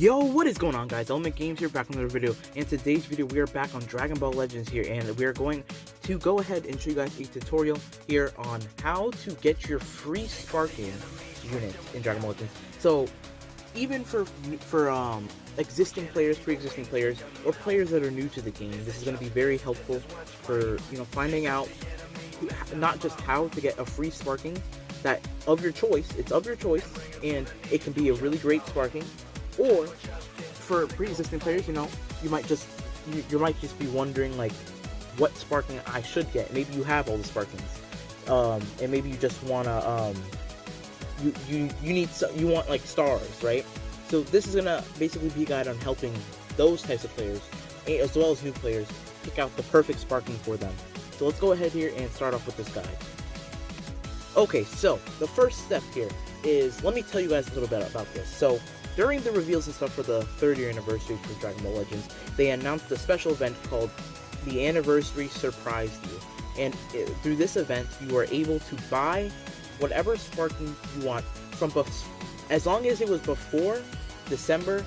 Yo, what is going on, guys? Element Games here, back on another video. In today's video, we are back on Dragon Ball Legends here, and we are going to go ahead and show you guys a tutorial here on how to get your free sparking units in Dragon Ball Legends. So, even for existing players, pre-existing players, or players that are new to the game, this is going to be very helpful for finding out not just how to get a free sparking that of your choice. It's of your choice, and it can be a really great sparking. Or for pre-existing players, you might just be wondering like what sparking I should get. Maybe you have all the sparkings, and maybe you just wanna you want like stars, right? So this is gonna basically be a guide on helping those types of players, as well as new players, pick out the perfect sparking for them. So let's go ahead here and start off with this guide. Okay, so the first step here is, let me tell you guys a little bit about this. So during the reveals and stuff for the 3rd year anniversary for Dragon Ball Legends, they announced a special event called the Anniversary Surprise You. And through this event, you are able to buy whatever sparking you want from as long as it was before December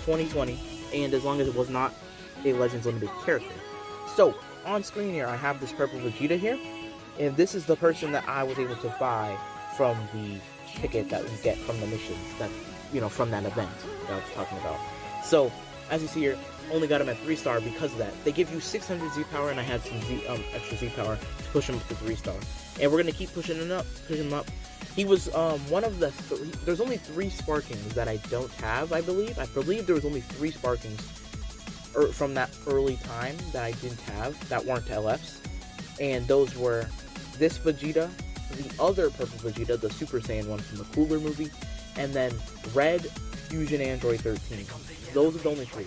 2020, and as long as it was not a Legends Limited character. So on screen here, I have this purple Vegeta here, and this is the person that I was able to buy from the ticket that we get from the missions that from that event that I was talking about. So as you see here, only got him at 3-star because of that. They give you 600 Z power, and I had some extra Z power to push him up to 3-star. And we're gonna keep pushing him up, He was one of the there's only 3 sparkings that I don't have. I believe there was only 3 sparkings from that early time that I didn't have, that weren't LFs, and those were this Vegeta, the other purple Vegeta, the Super Saiyan one from the Cooler movie, and then Red Fusion Android 13. Those are the only 3.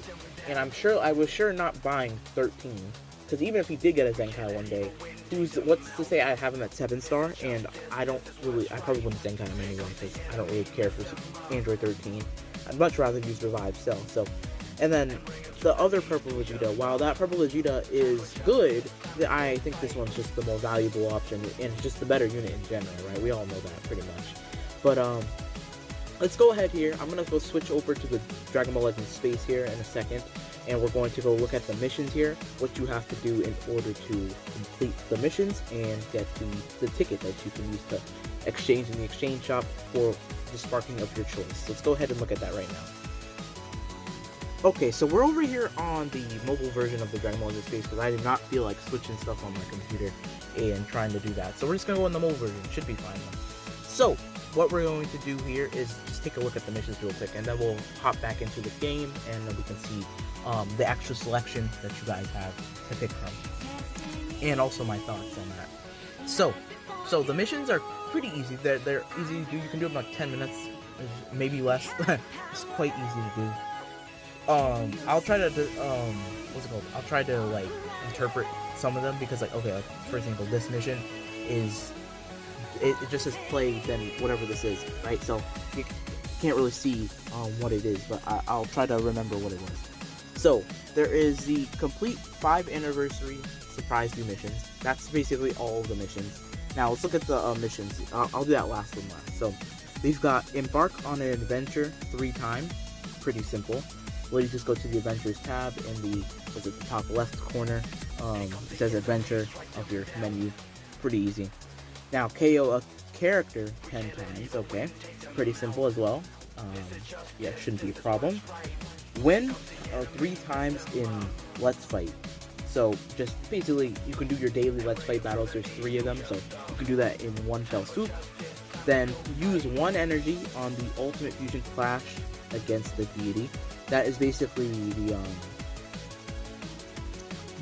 And I was sure not buying 13, because even if he did get a Zenkai one day, what's to say I have him at 7-star, and I probably wouldn't Zenkai him anyway, because I don't really care for Android 13. I'd much rather use Revive still. So, and then the other purple Vegeta, while that purple Vegeta is good, I think this one's just the more valuable option, and just the better unit in general, right? We all know that pretty much. But let's go ahead here. I'm going to go switch over to the Dragon Ball Legends space here in a second, and we're going to go look at the missions here, what you have to do in order to complete the missions and get the ticket that you can use to exchange in the exchange shop for the sparking of your choice. Let's go ahead and look at that right now. Okay, so we're over here on the mobile version of the Dragon Ball Legends space, because I did not feel like switching stuff on my computer and trying to do that. So we're just going to go on the mobile version. Should be fine though. So what we're going to do here is just take a look at the missions real quick, and then we'll hop back into the game, and then we can see the actual selection that you guys have to pick from, and also my thoughts on that. So the missions are pretty easy. They're easy to do. You can do them in like 10 minutes, maybe less. It's quite easy to do. I'll try to what's it called? I'll try to like interpret some of them, because like, okay, like for example, this mission is it just says play, then whatever this is, right? So you can't really see what it is, but I'll try to remember what it was. So there is the complete 5 anniversary surprise you missions. That's basically all of the missions. Now let's look at the missions. I'll do that last one last. So we've got embark on an adventure 3 times. Pretty simple. Well, you just go to the adventures tab in the top left corner. It says adventure of your menu. Pretty easy. Now KO a character 10 times. Okay, pretty simple as well. Yeah, shouldn't be a problem. Win 3 times in Let's Fight. So just basically you can do your daily Let's Fight battles. There's 3 of them, so you can do that in one fell swoop. Then use 1 energy on the Ultimate Fusion Clash against the deity. That is basically the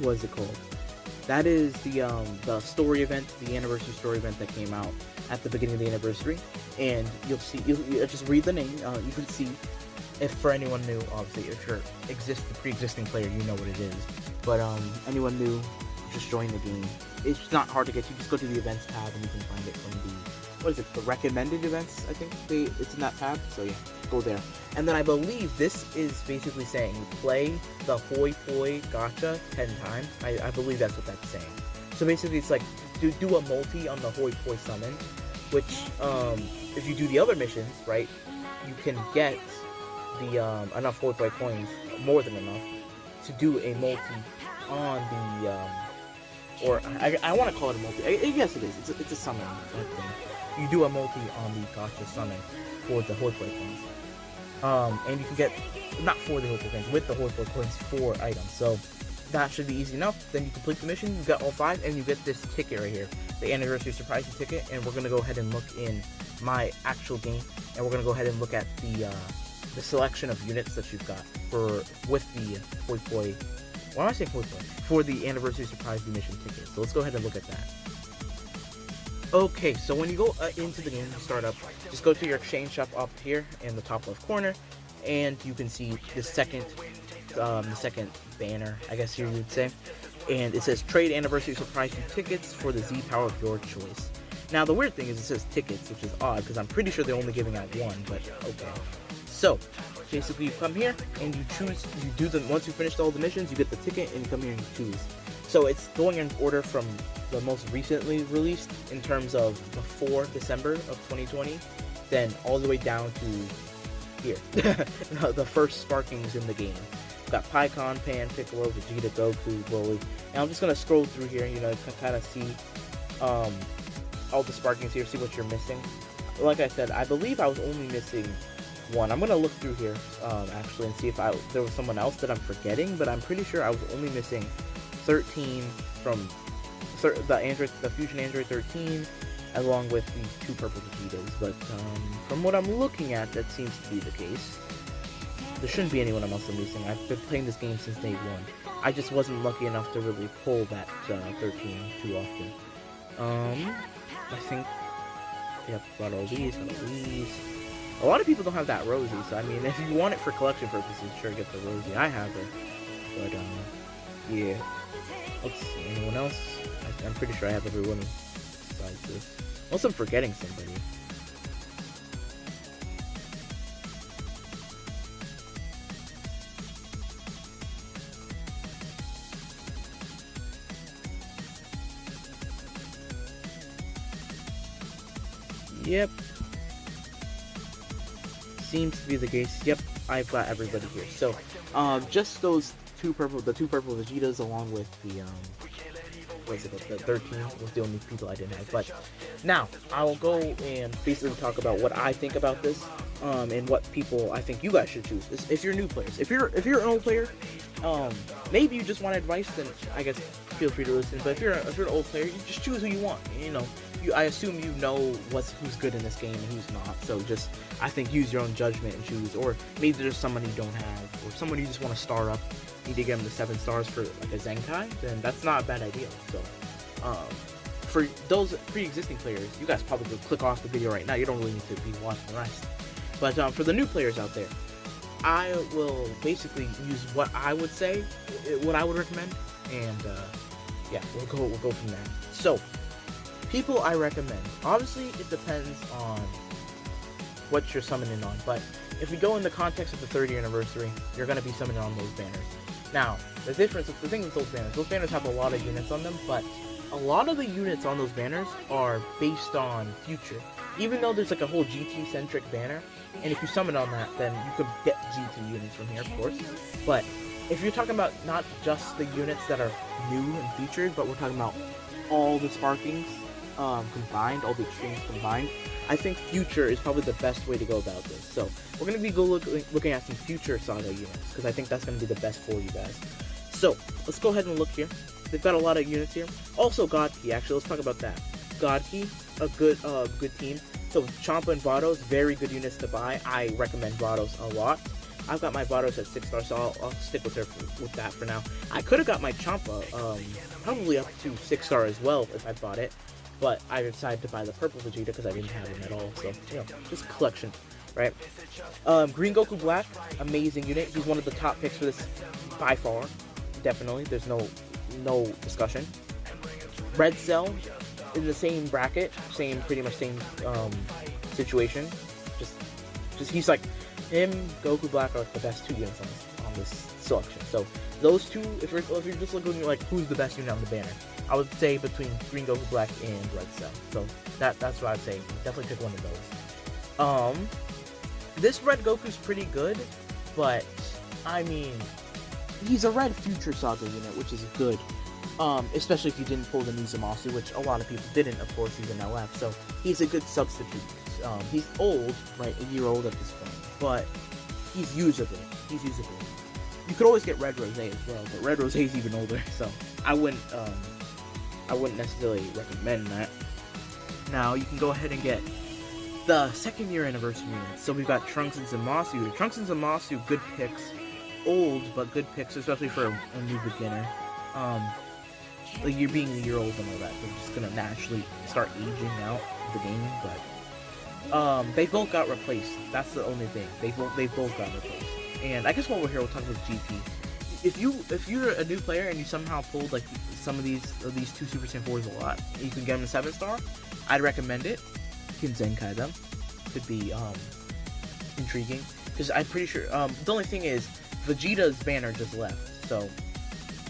what is it called? That is the story event, the anniversary story event that came out at the beginning of the anniversary, and you'll see. You just read the name. You can see, if for anyone new, obviously, if you're pre-existing player, you know what it is. But anyone new, just join the game. It's not hard to get. You just go to the events tab, and you can find it from the the recommended events. I think it's in that tab. So yeah, go there. And then I believe this is basically saying play the Hoi Poi Gacha 10 times. I believe that's what that's saying. So basically it's like do a multi on the Hoi Poi summon, which if you do the other missions, right, you can get the enough Hoi coins, more than enough, to do a multi on the or I want to call it a multi. Yes, it is. It's a summon thing. You do a multi on the Gacha summon for the Hoi coins. And you can get, not for the Hoi coins, with the Hoi coins 4 items. So that should be easy enough. Then you complete the mission, you got all 5, and you get this ticket right here, the Anniversary Surprise ticket. And we're gonna go ahead and look in my actual game, and we're gonna go ahead and look at the selection of units that you've got with the Hoi. Why am I saying Hoi? For the Anniversary Surprise mission ticket. So let's go ahead and look at that. Okay, so when you go into the game, you start up, just go to your exchange shop up here in the top left corner, and you can see the second banner, I guess here you would say, and it says trade Anniversary Surprise tickets for the Z power of your choice. Now the weird thing is it says tickets, which is odd because I'm pretty sure they're only giving out one, but okay. So basically you come here and you choose, you do them, once you finish all the missions, you get the ticket and you come here and you choose. So it's going in order from the most recently released in terms of before December of 2020, then all the way down to here, the first sparkings in the game. We've got Pikkon, Pan, Piccolo, Vegeta, Goku, Broly, and I'm just gonna scroll through here, you know, you can kind of see all the sparkings here, see what you're missing. Like I said, I believe I was only missing one. I'm gonna look through here actually and see if there was someone else that I'm forgetting, but I'm pretty sure I was only missing 13 from the Fusion Android 13, along with these 2 purple Vegetas. But from what I'm looking at, that seems to be the case. There shouldn't be anyone else I'm missing. I've been playing this game since day 1. I just wasn't lucky enough to really pull that 13 too often. I think, yep, got all these, got all these. A lot of people don't have that Rosie, so I mean, if you want it for collection purposes, sure, get the Rosie. I have her, but yeah. Let's see, anyone else? I'm pretty sure I have everyone besides this. Unless I'm forgetting somebody. Yep. Seems to be the case. Yep, I've got everybody here. So, just those the 2 purple Vegetas along with the the 13 was the only people I didn't have. But now I'll go and basically talk about what I think about this, and what people I think you guys should choose. If you're new players, if you're an old player, maybe you just want advice, then I guess feel free to listen. But if you're an old player, you just choose who you want. You know, I assume you know who's good in this game and who's not. So just I think use your own judgment and choose. Or maybe there's someone you don't have, or someone you just want to star up. Need to get them to 7 stars for like a Zenkai, then that's not a bad idea. So, for those pre-existing players, you guys probably click off the video right now. You don't really need to be watching the rest. But for the new players out there, I will basically use what I would say, what I would recommend, and yeah, we'll go from there. So, people I recommend. Obviously, it depends on what you're summoning on, but if we go in the context of the 30th anniversary, you're going to be summoning on those banners. Now, the thing with those banners have a lot of units on them, but a lot of the units on those banners are based on Future. Even though there's like a whole GT-centric banner, and if you summon on that, then you could get GT units from here, of course. But if you're talking about not just the units that are new and featured, but we're talking about all the sparkings combined, all the extremes combined, I think Future is probably the best way to go about this. So we're going to be looking at some Future Saga units, because I think that's going to be the best for you guys. So let's go ahead and look here. They've got a lot of units here. Also God Ki, actually, let's talk about that. God Ki, a good team. So Champa and Vados, very good units to buy. I recommend Vados a lot. I've got my Vados at 6 stars, so I'll stick with that for now. I could have got my Champa probably up to 6 star as well if I bought it. But I decided to buy the purple Vegeta because I didn't have him at all. So, you know, just collection, right? Green Goku Black, amazing unit. He's one of the top picks for this by far. Definitely, there's no discussion. Red Cell in the same bracket, pretty much same situation. Just he's like him. Goku Black are like the best 2 units on this selection. So those 2, if you're just looking at like who's the best unit on the banner, I would say between Green Goku Black and Red Cell. So that's what I'd say. Definitely pick one of those. this red Goku's pretty good, but I mean, he's a red Future Saga unit, which is good. Especially if you didn't pull the Mizumasu, which a lot of people didn't, of course, he's an LF, so he's a good substitute. He's old, right, a year old at this point, but he's usable. He's usable. You could always get Red Rose as well, but Red Rose is even older, so I wouldn't necessarily recommend that. Now, you can go ahead and get the 2nd year anniversary units. So we've got Trunks and Zamasu. Trunks and Zamasu, good picks. Old, but good picks, especially for a new beginner. Like, you're being a year old and all that, they're just gonna naturally start aging out of the game, but they both got replaced. That's the only thing. They both got replaced. And I guess while we're here, we'll talk about GP. If you're a new player and you somehow pulled like some of these 2 Super Saiyan 4s a lot, you can get them a 7-star. I'd recommend it. You can Zenkai them. Could be intriguing, because I'm pretty sure the only thing is Vegeta's banner just left, so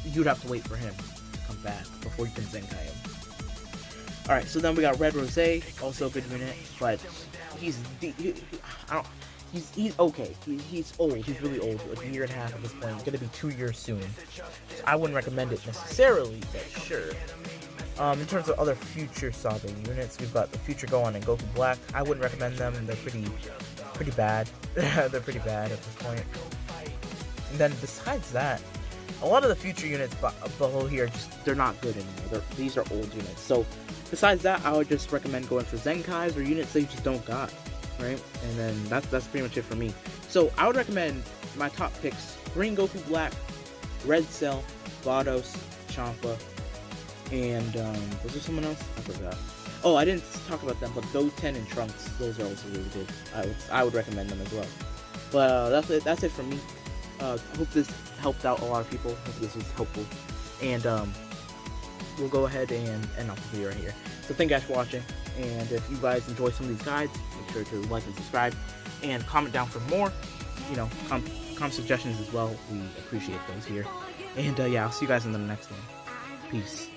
you'd have to wait for him to come back before you can Zenkai him. Alright, so then we got Red Rose, also a good unit, but he's okay. He's old. He's really old. Like a year and a half at this point. He's gonna be 2 years soon. So I wouldn't recommend it necessarily, but sure. In terms of other Future Saga units, we've got the Future Gohan and Goku Black. I wouldn't recommend them. They're pretty bad. They're pretty bad at this point. And then besides that, a lot of the Future units below here, they're not good anymore. These are old units. So besides that, I would just recommend going for Zenkais or units that you just don't got, right? And then that's pretty much it for me. So I would recommend my top picks: Green Goku Black, Red Cell, Vados, Champa, and was there someone else? I forgot. Oh, I didn't talk about them, but Goten and Trunks, those are also really good. I would recommend them as well. But that's it from me. Hope this helped out a lot of people. Hope this was helpful. And we'll go ahead and end off the video right here. So thank you guys for watching. And if you guys enjoy some of these guides, make sure to like and subscribe. And comment down for more. You know, comment suggestions as well. We appreciate those here. And yeah, I'll see you guys in the next one. Peace.